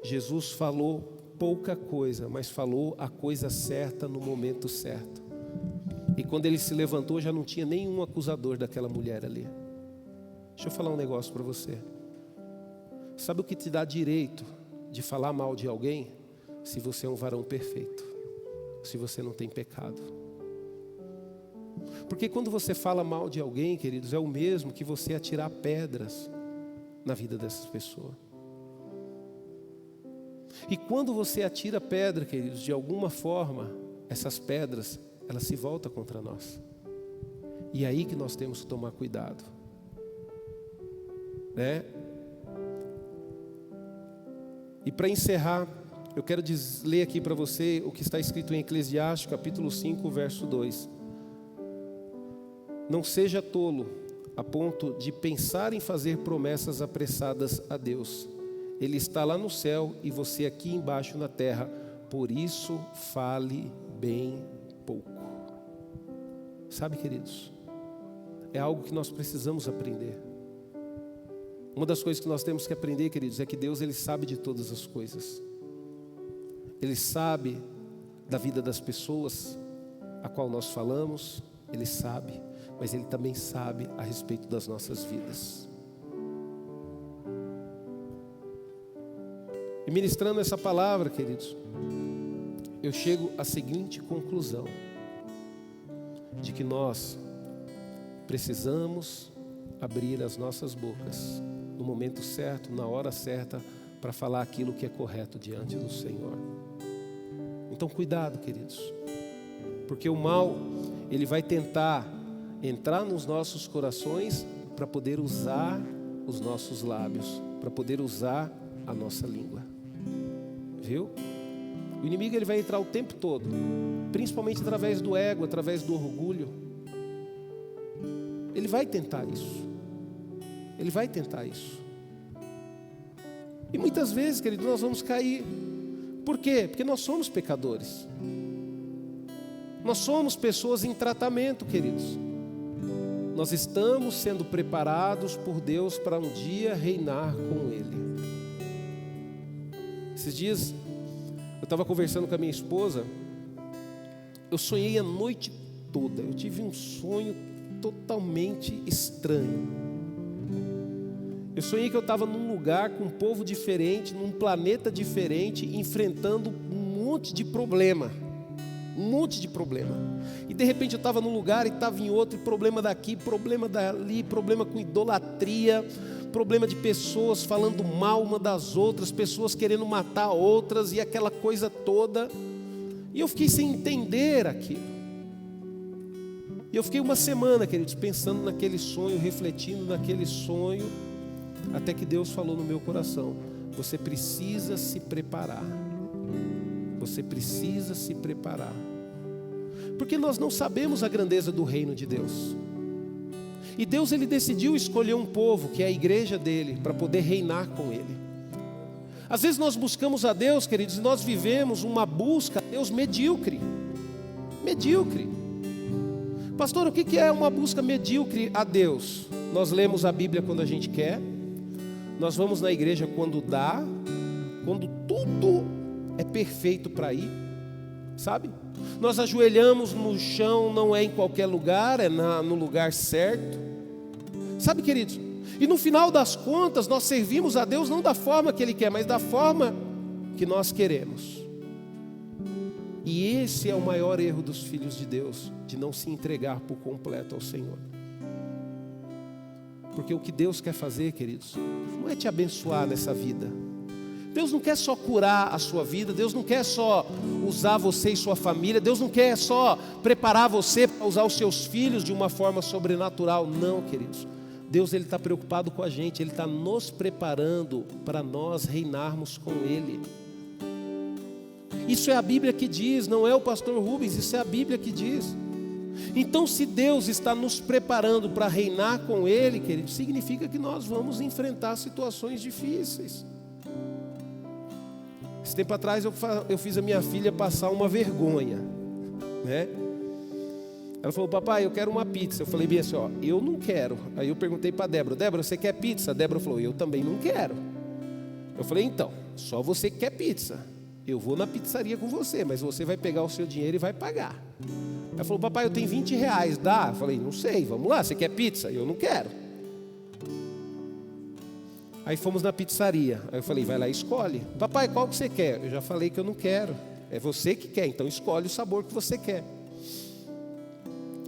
Jesus falou pouca coisa, mas falou a coisa certa no momento certo. E quando ele se levantou, já não tinha nenhum acusador daquela mulher ali. Deixa eu falar um negócio para você. Sabe o que te dá direito de falar mal de alguém? Se você é um varão perfeito, se você não tem pecado. Porque quando você fala mal de alguém, queridos, é o mesmo que você atirar pedras na vida dessas pessoas. E quando você atira pedra, queridos, de alguma forma, essas pedras, elas se voltam contra nós. E é aí que nós temos que tomar cuidado, E para encerrar, eu quero ler aqui para você o que está escrito em Eclesiastes, capítulo 5, verso 2. Não seja tolo a ponto de pensar em fazer promessas apressadas a Deus. Ele está lá no céu e você aqui embaixo na terra. Por isso, fale bem pouco. Sabe, queridos, é algo que nós precisamos aprender. Uma das coisas que nós temos que aprender, queridos, é que Deus, Ele sabe de todas as coisas. Ele sabe da vida das pessoas a qual nós falamos, Ele sabe, mas Ele também sabe a respeito das nossas vidas. E ministrando essa palavra, queridos, eu chego à seguinte conclusão: de que nós precisamos abrir as nossas bocas no momento certo, na hora certa, para falar aquilo que é correto diante do Senhor. Então cuidado, queridos, porque o mal, ele vai tentar entrar nos nossos corações para poder usar os nossos lábios, para poder usar a nossa língua. Viu? O inimigo, ele vai entrar o tempo todo, principalmente através do ego, através do orgulho. Ele vai tentar isso. Ele vai tentar isso. E muitas vezes, querido, nós vamos cair. Por quê? Porque nós somos pecadores. Nós somos pessoas em tratamento, queridos. Nós estamos sendo preparados por Deus para um dia reinar com Ele. Esses dias, eu estava conversando com a minha esposa. Eu sonhei a noite toda. Eu tive um sonho totalmente estranho. Eu sonhei que eu estava num lugar com um povo diferente, num planeta diferente, enfrentando um monte de problema. Um monte de problema. E de repente eu estava num lugar e estava em outro, problema daqui, problema dali, problema com idolatria, problema de pessoas falando mal uma das outras, pessoas querendo matar outras e aquela coisa toda. E eu fiquei sem entender aquilo. E eu fiquei uma semana, queridos, pensando naquele sonho, refletindo naquele sonho, até que Deus falou no meu coração: você precisa se preparar. Você precisa se preparar. Porque nós não sabemos a grandeza do reino de Deus. E Deus, Ele decidiu escolher um povo, que é a igreja dEle, para poder reinar com Ele. Às vezes nós buscamos a Deus, queridos, e nós vivemos uma busca a Deus medíocre. Medíocre. Pastor, o que é uma busca medíocre a Deus? Nós lemos a Bíblia quando a gente quer. Nós vamos na igreja quando dá. Quando tudo é perfeito para ir. Sabe? Nós ajoelhamos no chão, não é em qualquer lugar, é no lugar certo. Sabe, queridos? E no final das contas, nós servimos a Deus não da forma que Ele quer, mas da forma que nós queremos. E esse é o maior erro dos filhos de Deus, de não se entregar por completo ao Senhor. Porque o que Deus quer fazer, queridos, não é te abençoar nessa vida. Deus não quer só curar a sua vida, Deus não quer só usar você e sua família, Deus não quer só preparar você para usar os seus filhos de uma forma sobrenatural. Não, queridos. Deus, Ele está preocupado com a gente, Ele está nos preparando para nós reinarmos com Ele. Isso é a Bíblia que diz, não é o pastor Rubens, isso é a Bíblia que diz. Então, se Deus está nos preparando para reinar com Ele, queridos, significa que nós vamos enfrentar situações difíceis. Esse tempo atrás eu fiz a minha filha passar uma vergonha, né? Ela falou: papai, eu quero uma pizza. Eu falei bem assim, eu não quero. Aí eu perguntei para Débora: Débora, você quer pizza? A Débora falou: eu também não quero. Eu falei: então, só você que quer pizza. Eu vou na pizzaria com você, mas você vai pegar o seu dinheiro e vai pagar. Ela falou: papai, eu tenho R$20, dá? Eu falei: não sei, vamos lá, você quer pizza? Eu não quero. Aí fomos na pizzaria. Aí eu falei: vai lá e escolhe. Papai, qual que você quer? Eu já falei que eu não quero. É você que quer, então escolhe o sabor que você quer.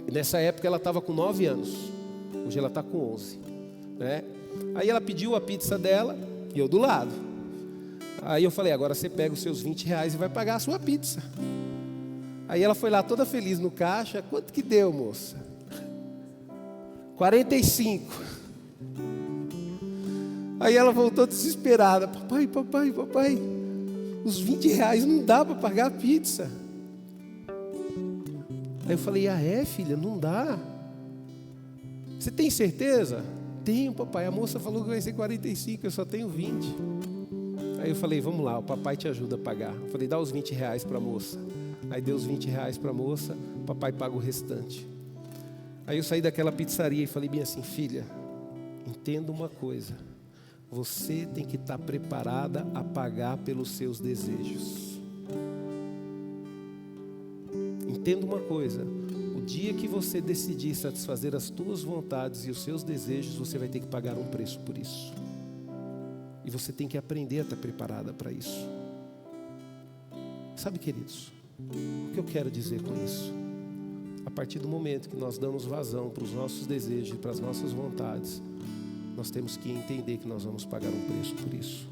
E nessa época ela estava com 9 anos. Hoje ela está com 11, né? Aí ela pediu a pizza dela e eu do lado. Aí eu falei: agora você pega os seus R$20 e vai pagar a sua pizza. Aí ela foi lá toda feliz no caixa. Quanto que deu, moça? 45. Aí ela voltou desesperada: papai, os R$20 não dá para pagar a pizza. Aí eu falei: ah é, filha, não dá? Você tem certeza? Tenho, papai. A moça falou que vai ser 45, eu só tenho 20. Aí eu falei, vamos lá, o papai te ajuda a pagar. Eu falei, dá os 20 reais para a moça. Aí deu os 20 reais para a moça, o papai paga o restante. Aí eu saí daquela pizzaria e falei bem assim, filha, entenda uma coisa. Você tem que estar preparada a pagar pelos seus desejos. Entenda uma coisa. O dia que você decidir satisfazer as tuas vontades e os seus desejos, você vai ter que pagar um preço por isso. E você tem que aprender a estar preparada para isso. Sabe, queridos, o que eu quero dizer com isso? A partir do momento que nós damos vazão para os nossos desejos e para as nossas vontades, nós temos que entender que nós vamos pagar um preço por isso,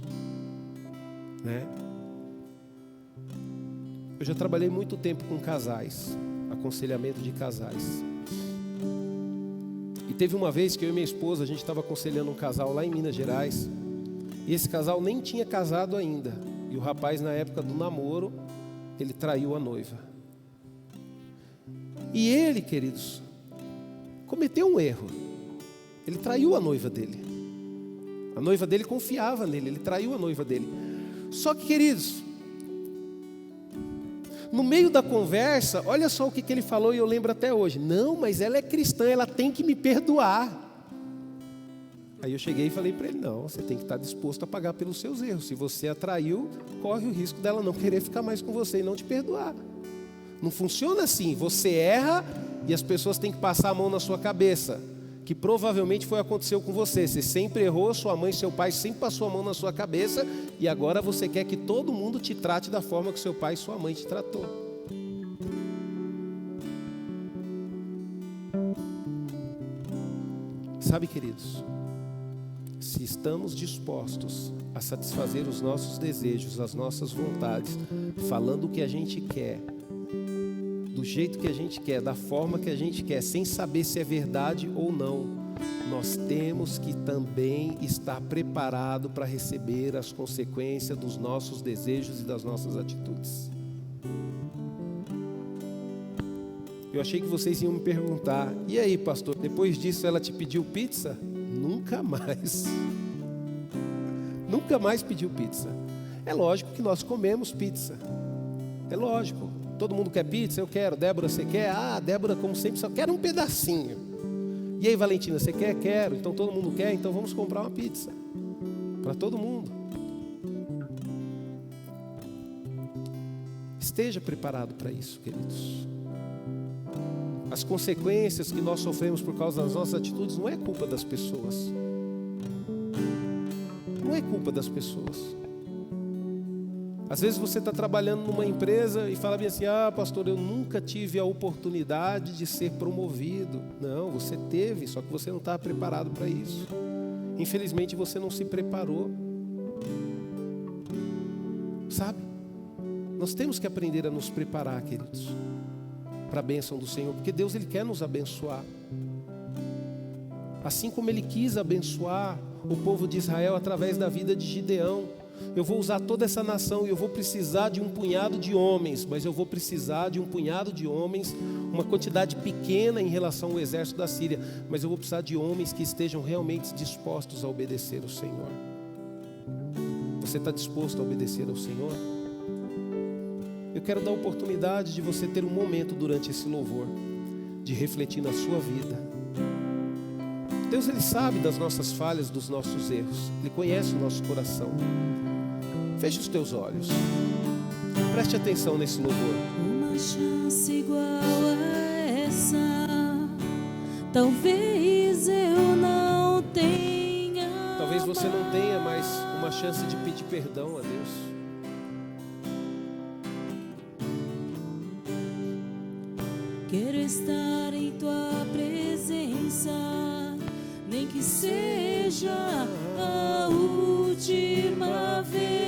né? Eu já trabalhei muito tempo com casais, aconselhamento de casais. E teve uma vez que eu e minha esposa, a gente estava aconselhando um casal lá em Minas Gerais, e esse casal nem tinha casado ainda. E o rapaz, na época do namoro, ele traiu a noiva. E ele, queridos, cometeu um erro. Ele traiu a noiva dele. A noiva dele confiava nele, ele traiu a noiva dele. Só que, queridos, no meio da conversa, olha só o que ele falou e eu lembro até hoje. Não, mas ela é cristã, ela tem que me perdoar. Aí eu cheguei e falei para ele, não, você tem que estar disposto a pagar pelos seus erros. Se você a traiu, corre o risco dela não querer ficar mais com você e não te perdoar. Não funciona assim, você erra e as pessoas têm que passar a mão na sua cabeça. Que provavelmente foi o que aconteceu com você. Você sempre errou, sua mãe e seu pai sempre passou a mão na sua cabeça. E agora você quer que todo mundo te trate da forma que seu pai e sua mãe te tratou. Sabe, queridos, se estamos dispostos a satisfazer os nossos desejos, as nossas vontades, falando o que a gente quer, do jeito que a gente quer, da forma que a gente quer, sem saber se é verdade ou não, nós temos que também estar preparado para receber as consequências dos nossos desejos e das nossas atitudes. Eu achei que vocês iam me perguntar, e aí, pastor, depois disso ela te pediu pizza? Nunca mais. Nunca mais pediu pizza. É lógico que nós comemos pizza. É lógico. Todo mundo quer pizza? Eu quero. Débora, você quer? Ah, Débora, como sempre, só quer um pedacinho. E aí, Valentina, você quer? Quero. Então todo mundo quer? Então vamos comprar uma pizza. Para todo mundo. Esteja preparado para isso, queridos. As consequências que nós sofremos por causa das nossas atitudes não é culpa das pessoas. Não é culpa das pessoas. Às vezes você está trabalhando numa empresa e fala bem assim, ah, pastor, eu nunca tive a oportunidade de ser promovido. Não, você teve, só que você não estava preparado para isso. Infelizmente você não se preparou. Sabe? Nós temos que aprender a nos preparar, queridos, para a bênção do Senhor, porque Deus, Ele quer nos abençoar. Assim como Ele quis abençoar o povo de Israel através da vida de Gideão. Eu vou usar toda essa nação e eu vou precisar de um punhado de homens, mas eu vou precisar de um punhado de homens, uma quantidade pequena em relação ao exército da Síria, mas eu vou precisar de homens que estejam realmente dispostos a obedecer ao Senhor. Você está disposto a obedecer ao Senhor? Eu quero dar a oportunidade de você ter um momento durante esse louvor, de refletir na sua vida. Deus, Ele sabe das nossas falhas, dos nossos erros. Ele conhece o nosso coração. Feche os teus olhos. Preste atenção nesse louvor. Uma chance igual a essa, talvez eu não tenha. Talvez você não tenha mais uma chance de pedir perdão a Deus. Quero estar em tua presença, nem que seja a última vez.